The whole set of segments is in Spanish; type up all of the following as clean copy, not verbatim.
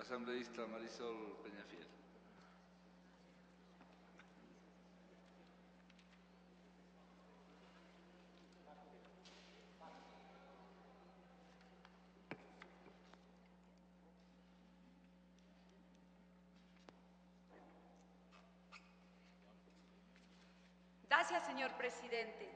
asambleísta Marisol Peñafiel. Gracias, señor presidente.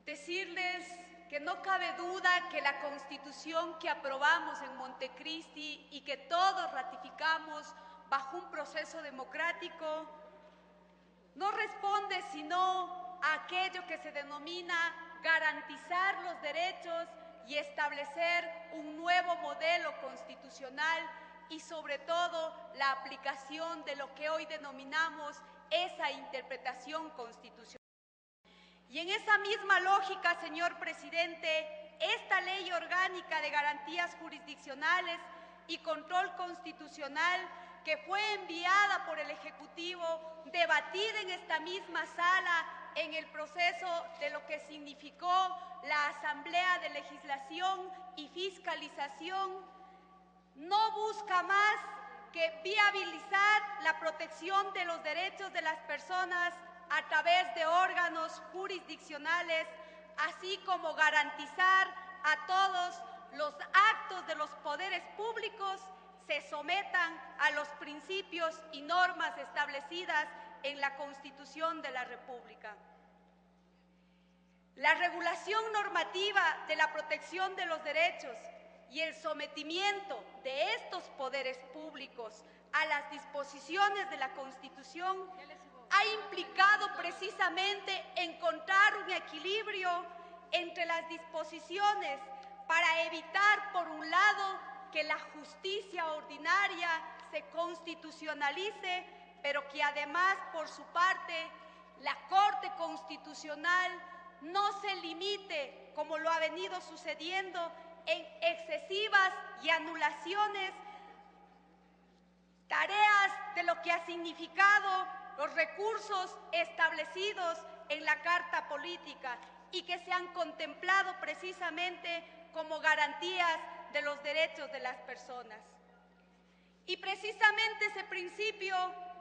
Decirles que no cabe duda que la Constitución que aprobamos en Montecristi y que todos ratificamos bajo un proceso democrático no responde sino a aquello que se denomina garantizar los derechos y establecer un nuevo modelo constitucional y sobre todo la aplicación de lo que hoy denominamos esa interpretación constitucional. Y en esa misma lógica, señor presidente, esta Ley Orgánica de Garantías Jurisdiccionales y Control Constitucional, que fue enviada por el Ejecutivo, debatida en esta misma sala en el proceso de lo que significó la Asamblea de Legislación y Fiscalización, no busca más que viabilizar la protección de los derechos de las personas a través de órganos jurisdiccionales, así como garantizar a todos los actos de los poderes públicos se sometan a los principios y normas establecidas en la Constitución de la República. La regulación normativa de la protección de los derechos y el sometimiento de estos poderes públicos a las disposiciones de la Constitución ha implicado precisamente encontrar un equilibrio entre las disposiciones para evitar, por un lado, que la justicia ordinaria se constitucionalice, pero que además, por su parte, la Corte Constitucional no se limite, como lo ha venido sucediendo, en excesivas y anulaciones, tareas de lo que ha significado los recursos establecidos en la Carta Política y que se han contemplado precisamente como garantías de los derechos de las personas. Y precisamente ese principio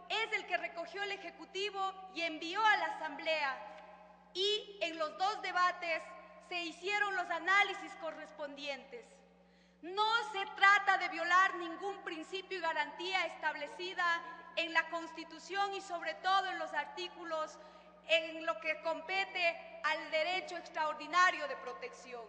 es el que recogió el Ejecutivo y envió a la Asamblea, y en los dos debates se hicieron los análisis correspondientes. No se trata de violar ningún principio y garantía establecida en la Constitución y sobre todo en los artículos en lo que compete al derecho extraordinario de protección.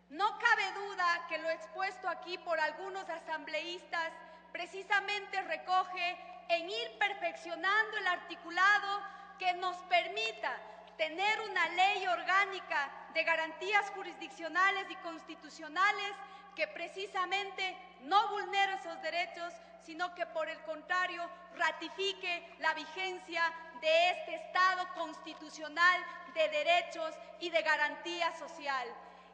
No cabe duda que lo expuesto aquí por algunos asambleístas precisamente recoge en ir perfeccionando el articulado que nos permita tener una ley orgánica de garantías jurisdiccionales y constitucionales que precisamente no vulnere esos derechos, sino que por el contrario ratifique la vigencia de este Estado constitucional de derechos y de garantía social.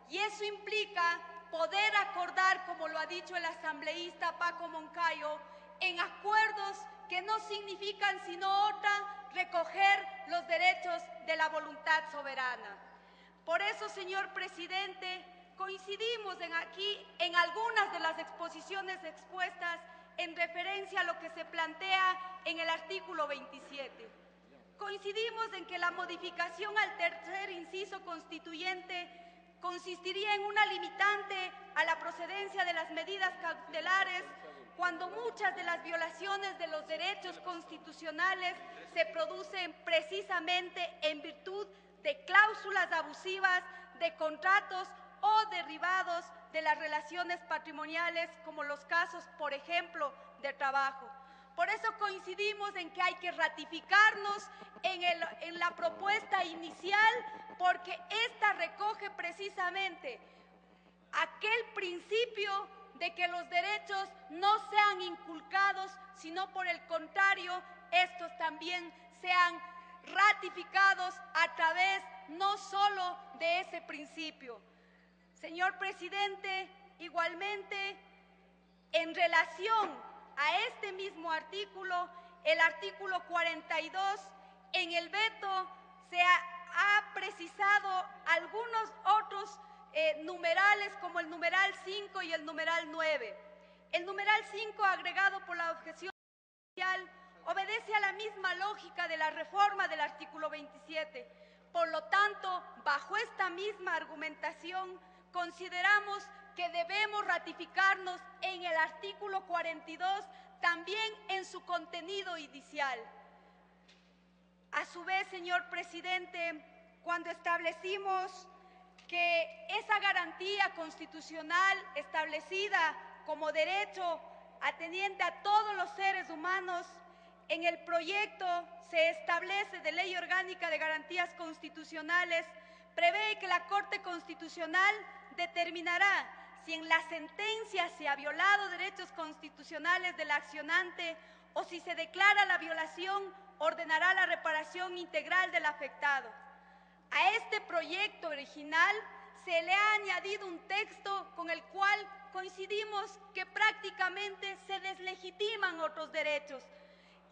Y eso implica poder acordar, como lo ha dicho el asambleísta Paco Moncayo, en acuerdos que no significan sino recoger los derechos de la voluntad soberana. Por eso, señor presidente, coincidimos aquí en algunas de las exposiciones expuestas en referencia a lo que se plantea en el artículo 27. Coincidimos en que la modificación al tercer inciso constituyente consistiría en una limitante a la procedencia de las medidas cautelares cuando muchas de las violaciones de los derechos constitucionales se producen precisamente en virtud de cláusulas abusivas de contratos o derivados de las relaciones patrimoniales, como los casos, por ejemplo, de trabajo. Por eso coincidimos en que hay que ratificarnos en la propuesta inicial, porque esta recoge precisamente aquel principio de que los derechos no sean inculcados, sino por el contrario, estos también sean ratificados a través no solo de ese principio. Señor presidente, igualmente, en relación a este mismo artículo, el artículo 42, en el veto se ha precisado algunos otros numerales como el numeral 5 y el numeral 9. numeral 5 agregado por la objeción inicial obedece a la misma lógica de la reforma del artículo 27. Por lo tanto, bajo esta misma argumentación, consideramos que debemos ratificarnos en el artículo 42, también en su contenido inicial. A su vez, señor presidente, cuando establecimos que esa garantía constitucional establecida como derecho atendiente a todos los seres humanos, en el proyecto se establece de Ley Orgánica de Garantías Constitucionales, prevé que la Corte Constitucional determinará si en la sentencia se ha violado derechos constitucionales del accionante o si se declara la violación, ordenará la reparación integral del afectado. A este proyecto original se le ha añadido un texto con el cual coincidimos que prácticamente se deslegitiman otros derechos,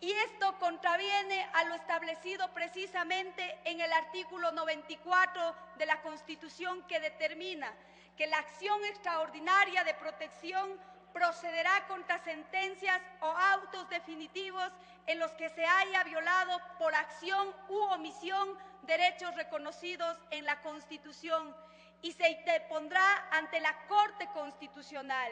y esto contraviene a lo establecido precisamente en el artículo 94 de la Constitución, que determina que la acción extraordinaria de protección procederá contra sentencias o autos definitivos en los que se haya violado por acción u omisión derechos reconocidos en la Constitución, y se interpondrá ante la Corte Constitucional.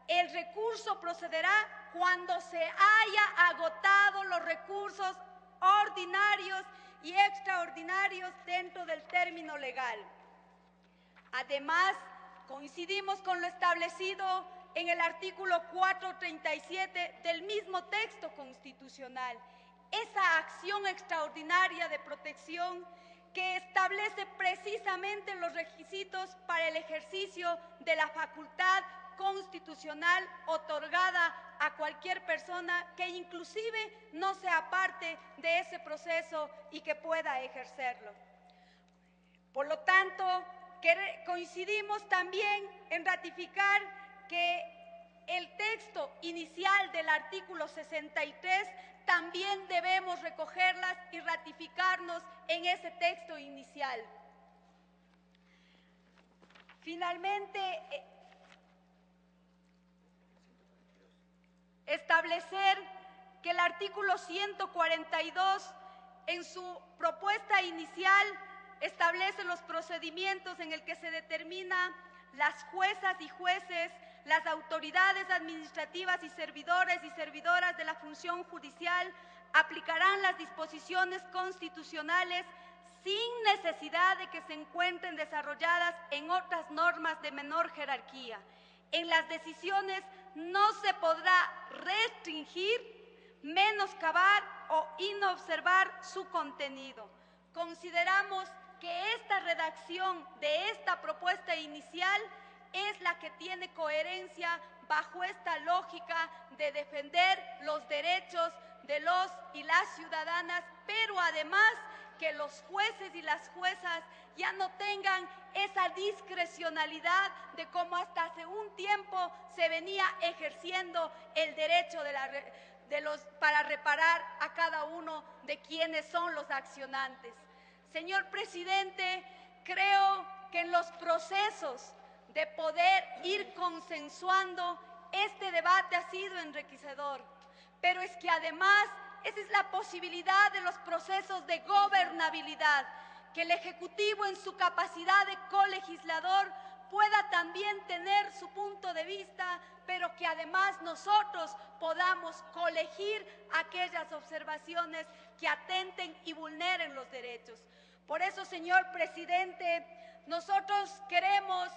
El recurso procederá cuando se haya agotado los recursos ordinarios y extraordinarios dentro del término legal. Además, coincidimos con lo establecido en el artículo 437 del mismo texto constitucional, esa acción extraordinaria de protección que establece precisamente los requisitos para el ejercicio de la facultad constitucional otorgada a cualquier persona que inclusive no sea parte de ese proceso y que pueda ejercerlo. Por lo tanto, coincidimos también en ratificar que el texto inicial del artículo 63 también debemos recogerlas y ratificarnos en ese texto inicial. Finalmente, establecer que el artículo 142 en su propuesta inicial establece los procedimientos en el que se determina las juezas y jueces, las autoridades administrativas y servidores y servidoras de la función judicial aplicarán las disposiciones constitucionales sin necesidad de que se encuentren desarrolladas en otras normas de menor jerarquía. En las decisiones no se podrá restringir, menoscabar o inobservar su contenido. Consideramos que esta redacción de esta propuesta inicial es la que tiene coherencia bajo esta lógica de defender los derechos de los y las ciudadanas, pero además que los jueces y las juezas ya no tengan esa discrecionalidad de cómo hasta hace un tiempo se venía ejerciendo el derecho para reparar a cada uno de quienes son los accionantes. Señor presidente, creo que en los procesos de poder ir consensuando, este debate ha sido enriquecedor, pero es que además esa es la posibilidad de los procesos de gobernabilidad, que el Ejecutivo en su capacidad de colegislador pueda también tener su punto de vista, pero que además nosotros podamos colegir aquellas observaciones que atenten y vulneren los derechos. Por eso, señor presidente, nosotros queremos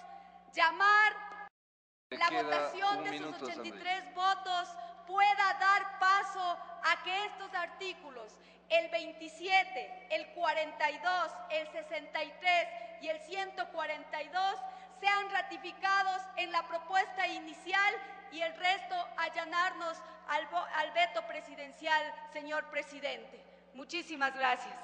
llamar la votación de sus 83 votos pueda dar paso a que estos artículos, el 27, el 42, el 63 y el 142, sean ratificados en la propuesta inicial y el resto allanarnos al veto presidencial, señor presidente. Muchísimas gracias.